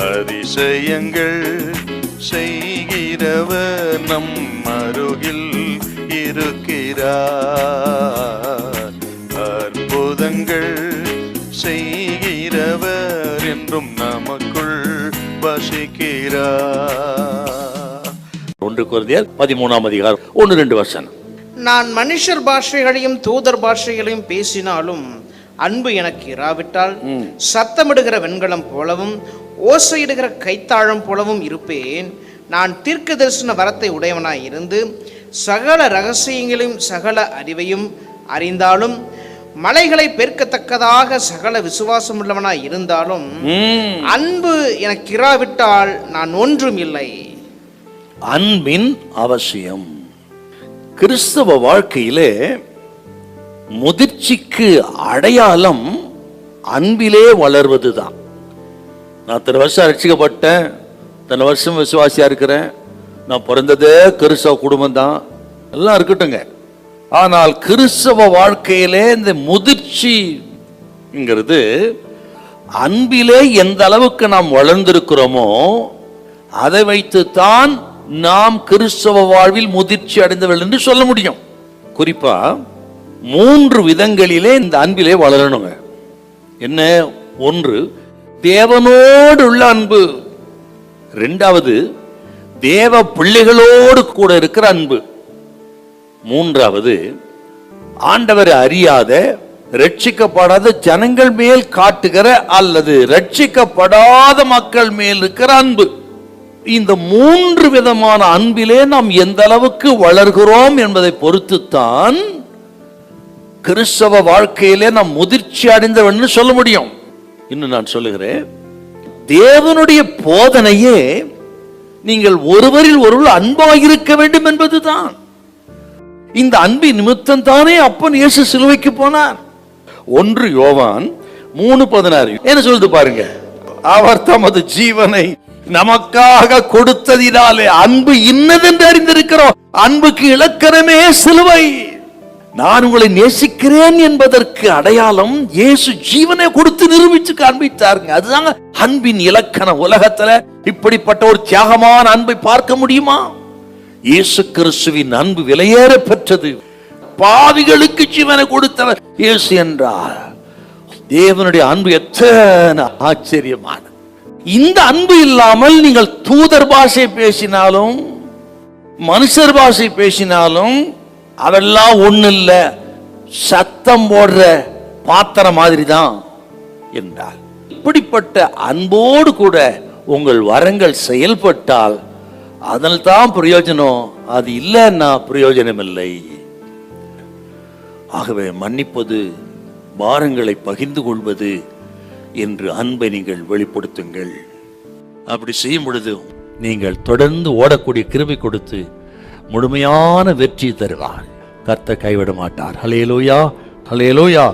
அதிசயங்கள் செய்கிறவர் நம் அருகில் இருக்கிறார். அற்புதங்கள் செய்கிறவர் என்றும் நமக்குள் வசிக்கிறார். 1 கொரிந்தியர் 13:1-2 நான் மனுஷர் பாஷைகளையும் தூதர் பாஷைகளையும் பேசினாலும் அன்பு எனக்கு இராவிட்டால் சத்தமிடுகிற வெண்கலம் போலவும் ஓசையிடுகிற கைத்தாழம் போலவும் இருப்பேன். நான் தீர்க்க தரிசன வரத்தை உடையவனாய் இருந்து சகல ரகசியங்களையும் சகல அறிவையும் அறிந்தாலும் மலைகளை பெருக்கத்தக்கதாக சகல விசுவாசம் உள்ளவனாய் இருந்தாலும் அன்பு எனக்கு இராவிட்டால் நான் ஒன்றும் இல்லை. அன்பின் அவசியம். கிறிஸ்தவ வாழ்க்கையிலே முதிர்ச்சிக்கு அடையாளம் அன்பிலே வளர்வதுதான். நான் இத்தனை வருஷம் ரட்சிக்கப்பட்டேன், இத்தனை வருஷம் விசுவாசியா இருக்கிறேன், நான் பிறந்ததே கிறிஸ்தவ குடும்பம் தான், எல்லாம் இருக்கட்டுங்க. ஆனால் கிறிஸ்தவ வாழ்க்கையிலே இந்த முதிர்ச்சிங்கிறது அன்பிலே எந்த அளவுக்கு நாம் வளர்ந்திருக்கிறோமோ அதை வைத்துத்தான் நாம் கிறிஸ்தவ வாழ்வில் முதிர்ச்சி அடைந்தவர்கள் என்று சொல்ல முடியும். குறிப்பா 3 விதங்களிலே இந்த அன்பிலே வளரணுங்க. என்ன? 1, தேவனோடு உள்ள அன்பு. 2வது, தேவ பிள்ளைகளோடு கூட இருக்கிற அன்பு. 3வது, ஆண்டவரை அறியாத ரட்சிக்கப்படாத ஜனங்கள் மேல் காட்டுகிற அல்லது ரட்சிக்கப்படாத மக்கள் மேல் இருக்கிற அன்பு. இந்த 3 விதமான அன்பிலே நாம் எந்த அளவுக்கு வளர்கிறோம் என்பதை பொறுத்துத்தான் கிறிஸ்தவ வாழ்க்கையிலே நாம் முதிர்ச்சி அடைந்தவன்னு சொல்ல முடியும். இன்னும் நான் சொல்லுகிறேன், தேவனுடைய போதனையே நீங்கள் ஒருவரில் ஒருவர் அன்பாயிருக்க வேண்டும் என்பதுதான். இந்த அன்பின் நிமித்தம் தானே அப்பன் இயேசு சிலுவைக்கு போனார். 1 யோவான் 3:16 என்ன சொல்லுது பாருங்க. அவர் தமது ஜீவனை நமக்காக கொடுத்ததினாலே அன்பு இன்னதென்று அறிந்திருக்கிறோம். அன்புக்கு இலக்கணமே சிலுவை. நான் உங்களை நேசிக்கிறேன் என்பதற்கு அடையாளம் இயேசு ஜீவனை கொடுத்து நிரூபிச்சு காண்பித்தாருங்க. அதுதாங்க அன்பின் இலக்கணம். உலகத்துல இப்படிப்பட்ட ஒரு தியாகமான அன்பை பார்க்க முடியுமா? இயேசு கிறிஸ்துவின் அன்பு விலையேற பெற்றது. பாவிகளுக்கு ஜீவனை கொடுத்தவர் இயேசு என்றார். தேவனுடைய அன்பு எத்தனை ஆச்சரியமானது. இந்த அன்பு இல்லாமல் நீங்கள் தூதர் பாஷை பேசினாலும் மனுஷர் பாஷை பேசினாலும் அதெல்லாம் ஒண்ணு இல்ல, சத்தம் போடுற பாத்திரம் மாதிரி தான் என்றால், இப்படிப்பட்ட அன்போடு கூட உங்கள் வரங்கள் செயல்பட்டால் அதனால் தான் பிரயோஜனம். அது இல்லைன்னா பிரயோஜனம் இல்லை. ஆகவே மன்னிப்பது, பாரங்களை பகிர்ந்து கொள்வது என்று அன்பை நீங்கள் வெளிப்படுத்துங்கள். அப்படி செய்யும் பொழுது நீங்கள் தொடர்ந்து ஓடக்கூடிய கிருபை கொடுத்து முழுமையான வெற்றி தருவார். கர்த்தர் கைவிட மாட்டார். ஹல்லேலூயா, ஹல்லேலூயா.